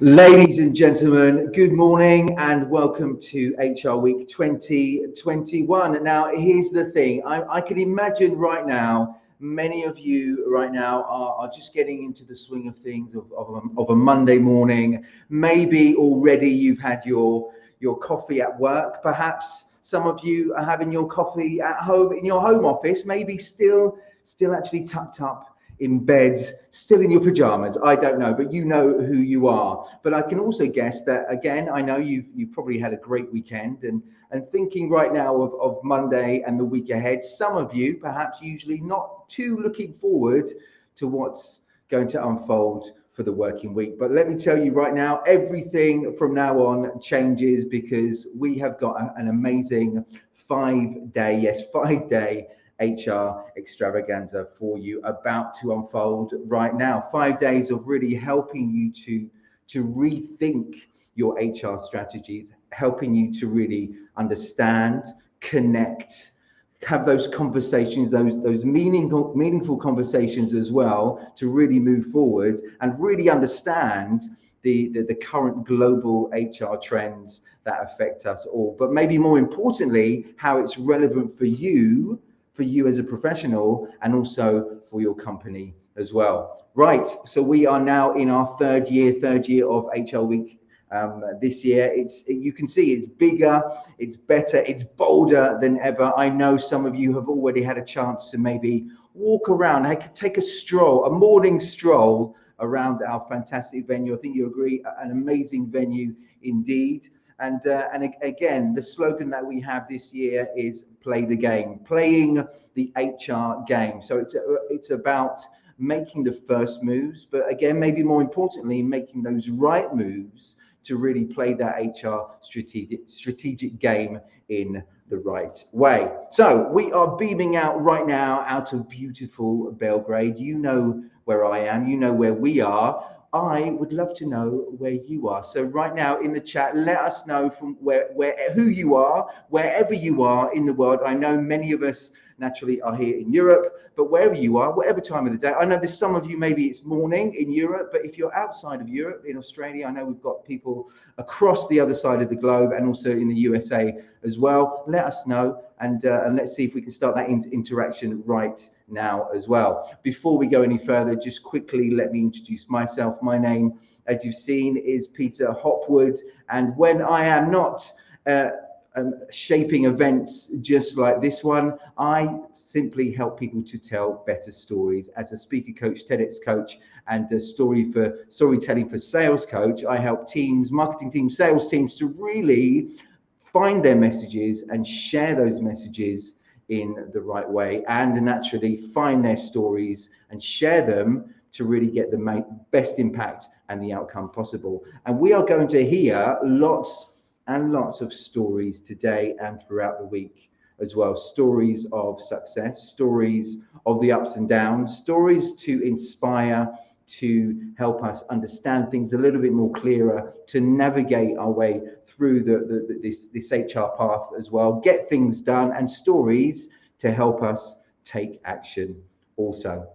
Ladies and gentlemen, good morning and welcome to HR Week 2021. Now, here's the thing. I can imagine right now, many of you right now are just getting into the swing of things of a Monday morning. Maybe already you've had your coffee at work. Perhaps some of you are having your coffee at home in your home office, maybe still actually tucked up in bed, still in your pajamas. I don't know, but you know who you are. But I can also guess that, again, I know you've probably had a great weekend and thinking right now of Monday and the week ahead. Some of you perhaps usually not too looking forward to what's going to unfold for the working week. But let me tell you right now, everything from now on changes because we have got an amazing 5-day HR extravaganza for you about to unfold right now. 5 days of really helping you to rethink your HR strategies, helping you to really understand, connect, have those conversations, those meaningful conversations as well, to really move forward and really understand the current global HR trends that affect us all. But maybe more importantly, how it's relevant for you as a professional and also for your company as well. Right, so we are now in our third year of HR Week. This year, you can see it's bigger, it's better, it's bolder than ever. I know some of you have already had a chance to maybe walk around, take a morning stroll around our fantastic venue. I think you agree, an amazing venue indeed. And again, the slogan that we have this year is play the game, playing the HR game. So it's about making the first moves, but again, maybe more importantly, making those right moves to really play that HR strategic game in the right way. So we are beaming out right now out of beautiful Belgrade. You know where I am, you know where we are. I would love to know where you are. So right now in the chat, let us know from who you are, wherever you are in the world. I know many of us naturally are here in Europe, but wherever you are, whatever time of the day. I know there's some of you, maybe it's morning in Europe, but if you're outside of Europe, in Australia, I know we've got people across the other side of the globe and also in the USA as well. Let us know and let's see if we can start that interaction right now as well. Before we go any further, just quickly let me introduce myself. My name, as you've seen, is Peter Hopwood, and when I am not shaping events just like this one, I simply help people to tell better stories. As a speaker coach, TEDx coach, and a storytelling for sales coach, I help teams, marketing teams, sales teams to really find their messages and share those messages in the right way, and naturally find their stories and share them to really get the best impact and the outcome possible. And we are going to hear lots and lots of stories today and throughout the week as well. Stories of success, stories of the ups and downs, stories to inspire, to help us understand things a little bit more clearer, to navigate our way through this HR path as well, get things done, and stories to help us take action also.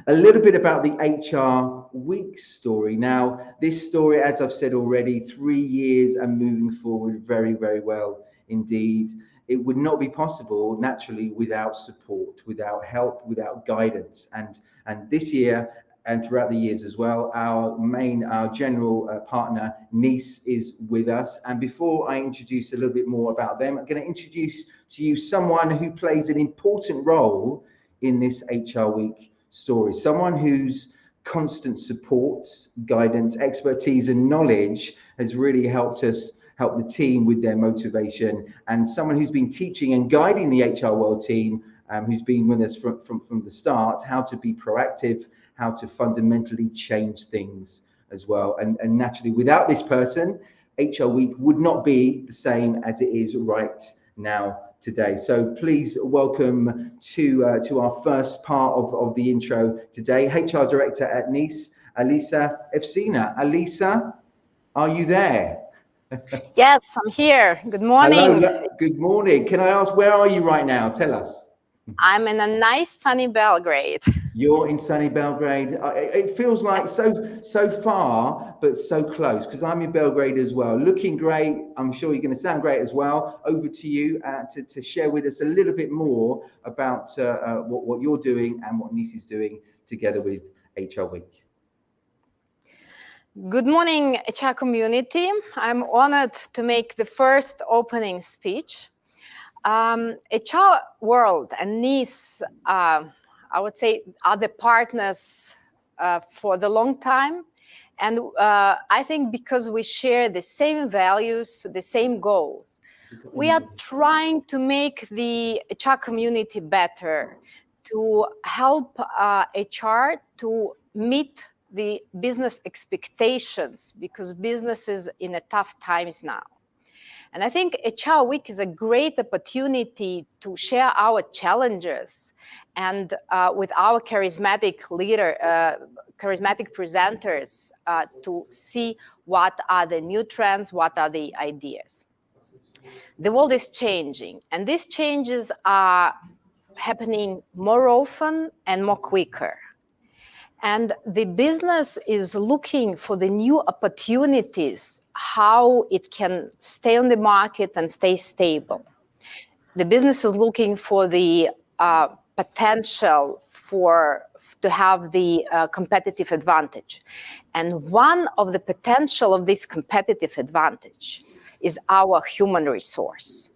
A little bit about the HR Week story. Now, this story, as I've said already, 3 years and moving forward very, very well indeed. It would not be possible naturally without support, without help, without guidance. And this year and throughout the years as well, our general partner, Nice, is with us. And before I introduce a little bit more about them, I'm going to introduce to you someone who plays an important role in this HR Week story, someone whose constant support, guidance, expertise, and knowledge has really helped the team with their motivation, and someone who's been teaching and guiding the HR World team, who's been with us from the start, how to be proactive, how to fundamentally change things as well. And naturally, without this person, HR Week would not be the same as it is right now today. So please welcome to our first part of the intro today, HR Director at Nice, Alisa Efsina. Alisa, are you there? Yes, I'm here. Good morning. Hello, good morning. Can I ask, where are you right now? Tell us. I'm in a nice sunny Belgrade. You're in sunny Belgrade. It feels like so far, but so close. Because I'm in Belgrade as well. Looking great. I'm sure you're going to sound great as well. Over to you to share with us a little bit more about what you're doing and what Nice is doing together with HR Week. Good morning, HR community. I'm honored to make the first opening speech. HR World and Nice, I would say, are the partners for the long time. And I think because we share the same values, the same goals, we are trying to make the HR community better, to help HR to meet the business expectations, because business is in a tough times now. And I think HR Week is a great opportunity to share our challenges and with our charismatic presenters to see what are the new trends, what are the ideas. The world is changing, and these changes are happening more often and more quicker. And the business is looking for the new opportunities, how it can stay on the market and stay stable. The business is looking for the potential to have the competitive advantage. And one of the potential of this competitive advantage is our human resource.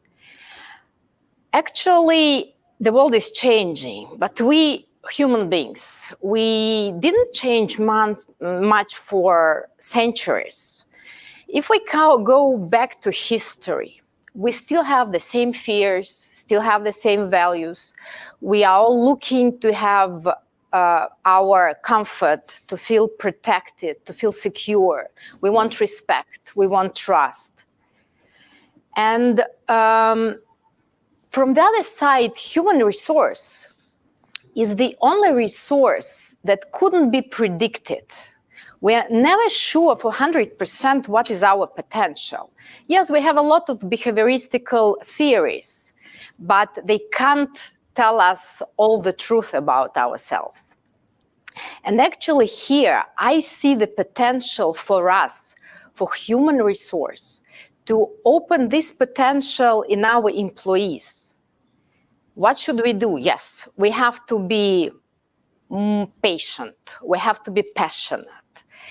Actually, the world is changing, but we human beings, we didn't change much for centuries. If we go back to history, we still have the same fears, still have the same values. We are all looking to have our comfort, to feel protected, to feel secure. We want respect, we want trust. And from the other side, human resource is the only resource that couldn't be predicted. We are never sure for 100% what is our potential. Yes, we have a lot of behavioristical theories, but they can't tell us all the truth about ourselves. And actually here, I see the potential for us, for human resource, to open this potential in our employees. What should we do? Yes, we have to be patient. We have to be passionate.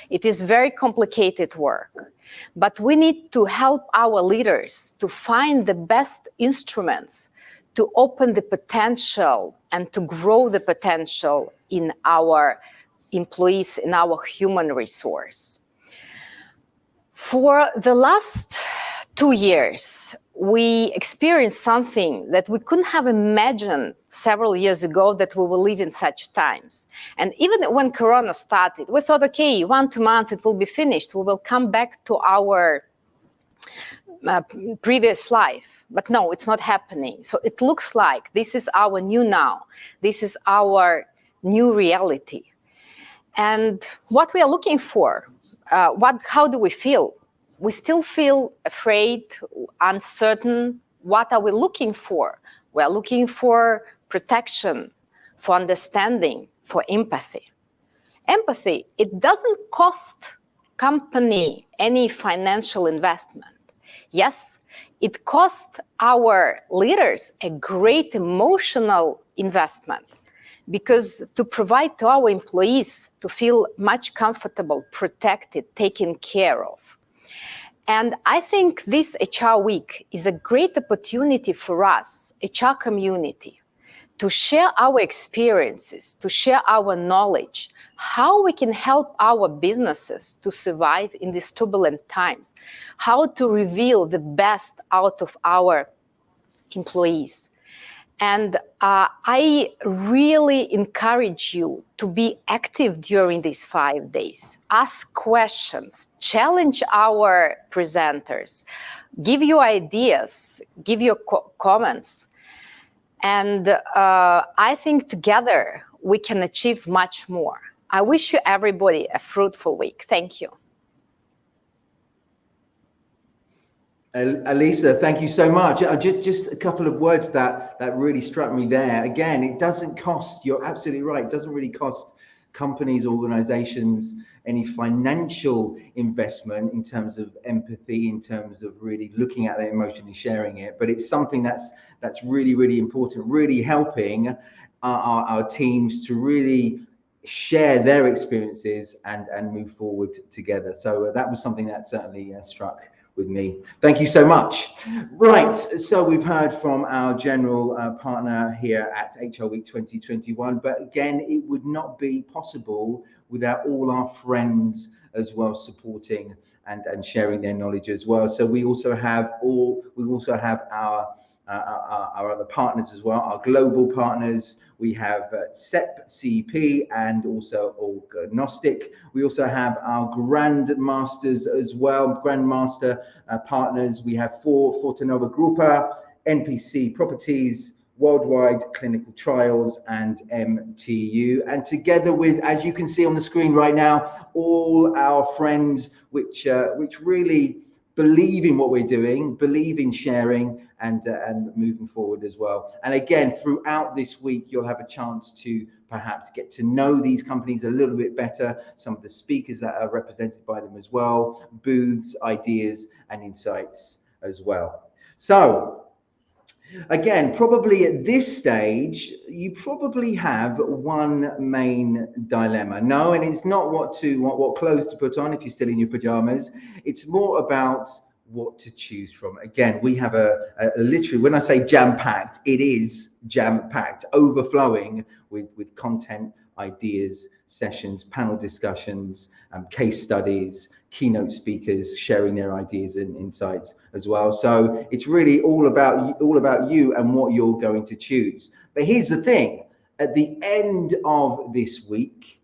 It is very complicated work, but we need to help our leaders to find the best instruments to open the potential and to grow the potential in our employees, in our human resource. For the last 2 years, we experienced something that we couldn't have imagined several years ago, that we will live in such times. And even when Corona started, we thought, okay, 1-2 months, it will be finished. We will come back to our previous life. But no, it's not happening. So it looks like this is our new now. This is our new reality. And what we are looking for, how do we feel? We still feel afraid, uncertain. What are we looking for? We are looking for protection, for understanding, for empathy. Empathy, it doesn't cost company any financial investment. Yes, it costs our leaders a great emotional investment, because to provide to our employees to feel much comfortable, protected, taken care of. And I think this HR Week is a great opportunity for us, HR community, to share our experiences, to share our knowledge, how we can help our businesses to survive in these turbulent times, how to reveal the best out of our employees. And I really encourage you to be active during these 5 days. Ask questions, challenge our presenters, give your ideas, give your comments. And I think together we can achieve much more. I wish you everybody a fruitful week. Thank you. Elisa, thank you so much. Just a couple of words that really struck me there. Again, it doesn't cost, you're absolutely right, it doesn't really cost companies, organizations any financial investment in terms of empathy, in terms of really looking at their emotion and sharing it. But it's something that's really, really important, really helping our teams to really share their experiences and move forward together. So that was something that certainly struck with me. Thank you so much. Right, so we've heard from our general partner here at HR Week 2021, but again, it would not be possible without all our friends as well supporting and sharing their knowledge as well. So we also have our other partners as well, our global partners. We have CEP and also Orgnostic. We also have our Grandmasters as well, Grandmaster partners. We have Fortenova Grupa, NPC Properties, Worldwide Clinical Trials, and MTU. And together with, as you can see on the screen right now, all our friends which really believe in what we're doing, believe in sharing and moving forward as well. And again, throughout this week, you'll have a chance to perhaps get to know these companies a little bit better, some of the speakers that are represented by them as well, booths, ideas, and insights as well. So again, probably at this stage, you probably have one main dilemma. No, and it's not what clothes to put on if you're still in your pajamas. It's more about what to choose from. Again, we have a literally, when I say jam-packed, it is jam-packed, overflowing with content, ideas, sessions, panel discussions, case studies, keynote speakers sharing their ideas and insights as well. So it's really all about you and what you're going to choose. But here's the thing: at the end of this week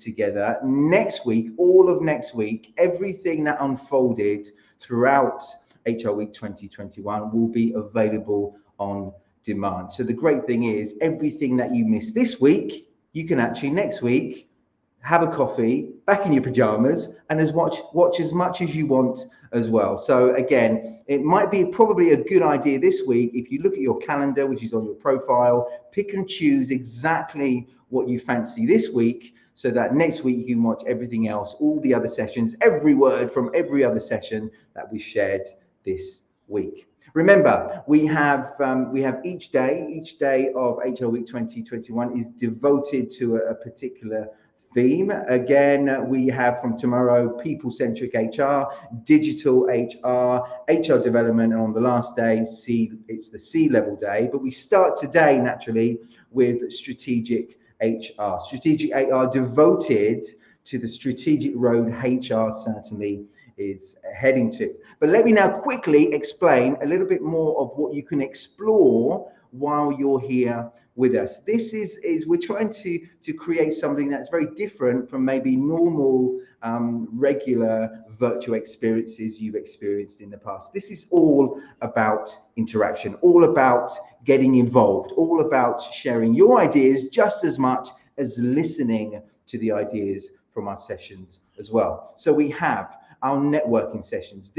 together, next week, all of next week, everything that unfolded throughout HR Week 2021 will be available on demand. So the great thing is, everything that you missed this week, you can actually next week have a coffee, back in your pajamas, and watch as much as you want as well. So again, it might be probably a good idea this week, if you look at your calendar, which is on your profile, pick and choose exactly what you fancy this week, so that next week you can watch everything else, all the other sessions, every word from every other session that we shared this week. Remember, we have each day of HR Week 2021 is devoted to a particular theme. Again, we have from tomorrow people-centric HR, digital HR development, and on the last day, it's the C-level day. But we start today naturally with strategic HR. Strategic HR devoted to the strategic road HR certainly is heading to. But let me now quickly explain a little bit more of what you can explore while you're here with us. This is we're trying to create something that's very different from maybe normal regular virtual experiences you've experienced in the past. This is all about interaction, all about getting involved, all about sharing your ideas just as much as listening to the ideas from our sessions as well. So we have our networking sessions.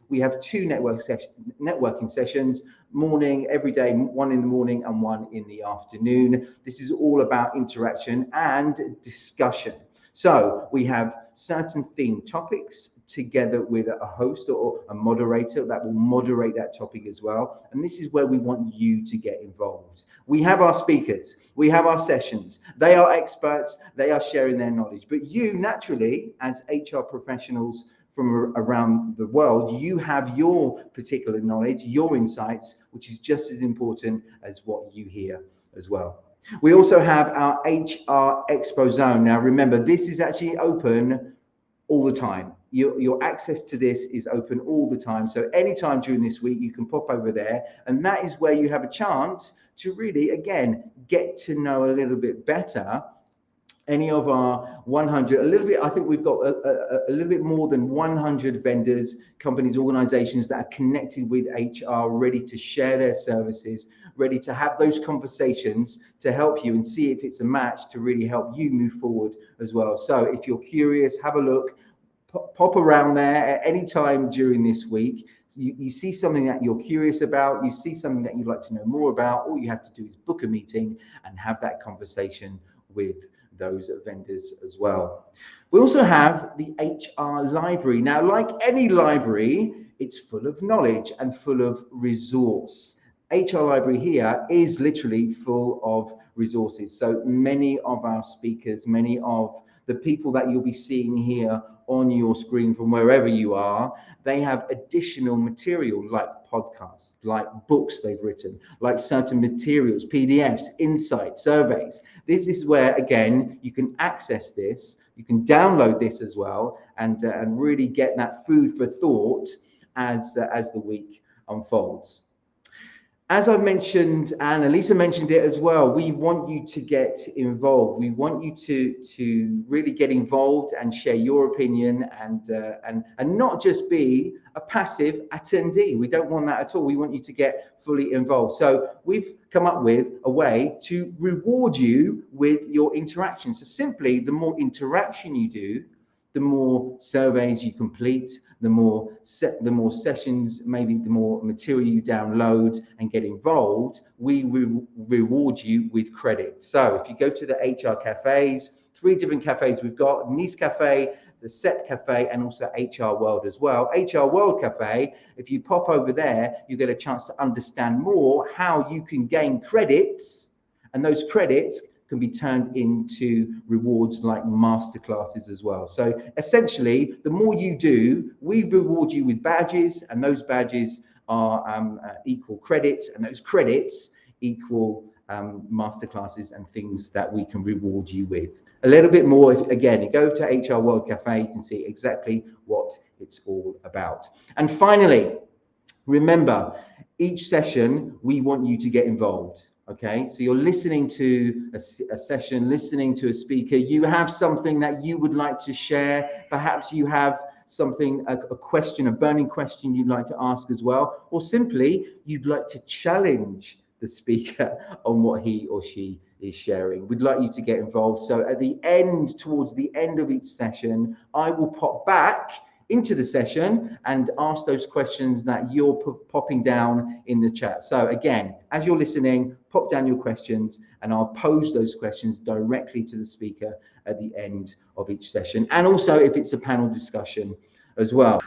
We have two networking sessions, morning, every day, one in the morning and one in the afternoon. This is all about interaction and discussion. So we have certain themed topics together with a host or a moderator that will moderate that topic as well. And this is where we want you to get involved. We have our speakers, we have our sessions. They are experts, they are sharing their knowledge. But you naturally, as HR professionals from around the world, you have your particular knowledge, your insights, which is just as important as what you hear as well. We also have our HR Expo Zone. Now, remember, this is actually open all the time. Your access to this is open all the time. So anytime during this week, you can pop over there. And that is where you have a chance to really, again, get to know a little bit better any of our 100, I think we've got a little bit more than 100 vendors, companies, organizations that are connected with HR, ready to share their services, ready to have those conversations to help you and see if it's a match to really help you move forward as well. So if you're curious, have a look, pop around there at any time during this week. You see something that you're curious about, you see something that you'd like to know more about, all you have to do is book a meeting and have that conversation with those vendors as well. We also have the HR library. Now, like any library, it's full of knowledge and full of resource. HR library here is literally full of resources. So many of our speakers, many of the people that you'll be seeing here on your screen from wherever you are, they have additional material like podcasts, like books they've written, like certain materials, PDFs, insights, surveys. This is where, again, you can access this, you can download this as well, and really get that food for thought as the week unfolds. As I mentioned, and Elisa mentioned it as well, we want you to get involved. We want you to really get involved and share your opinion and not just be a passive attendee. We don't want that at all. We want you to get fully involved. So we've come up with a way to reward you with your interaction. So simply, the more interaction you do, the more surveys you complete, the more sessions, maybe the more material you download and get involved, we reward you with credit. So if you go to the HR cafes, 3 different cafes we've got: Nice Cafe, the SEP Cafe, and also HR World as well. HR World Cafe, if you pop over there, you get a chance to understand more how you can gain credits, and those credits can be turned into rewards like masterclasses as well. So essentially, the more you do, we reward you with badges, and those badges are equal credits, and those credits equal masterclasses and things that we can reward you with. A little bit more, again, you go to HR World Cafe, you can see exactly what it's all about. And finally, remember, each session, we want you to get involved. Okay, so you're listening to a session, listening to a speaker. You have something that you would like to share. Perhaps you have something, a question, a burning question you'd like to ask as well, or simply you'd like to challenge the speaker on what he or she is sharing. We'd like you to get involved. So at the end, towards the end of each session, I will pop back into the session and ask those questions that you're popping down in the chat. So again, as you're listening, pop down your questions and I'll pose those questions directly to the speaker at the end of each session. And also if it's a panel discussion as well.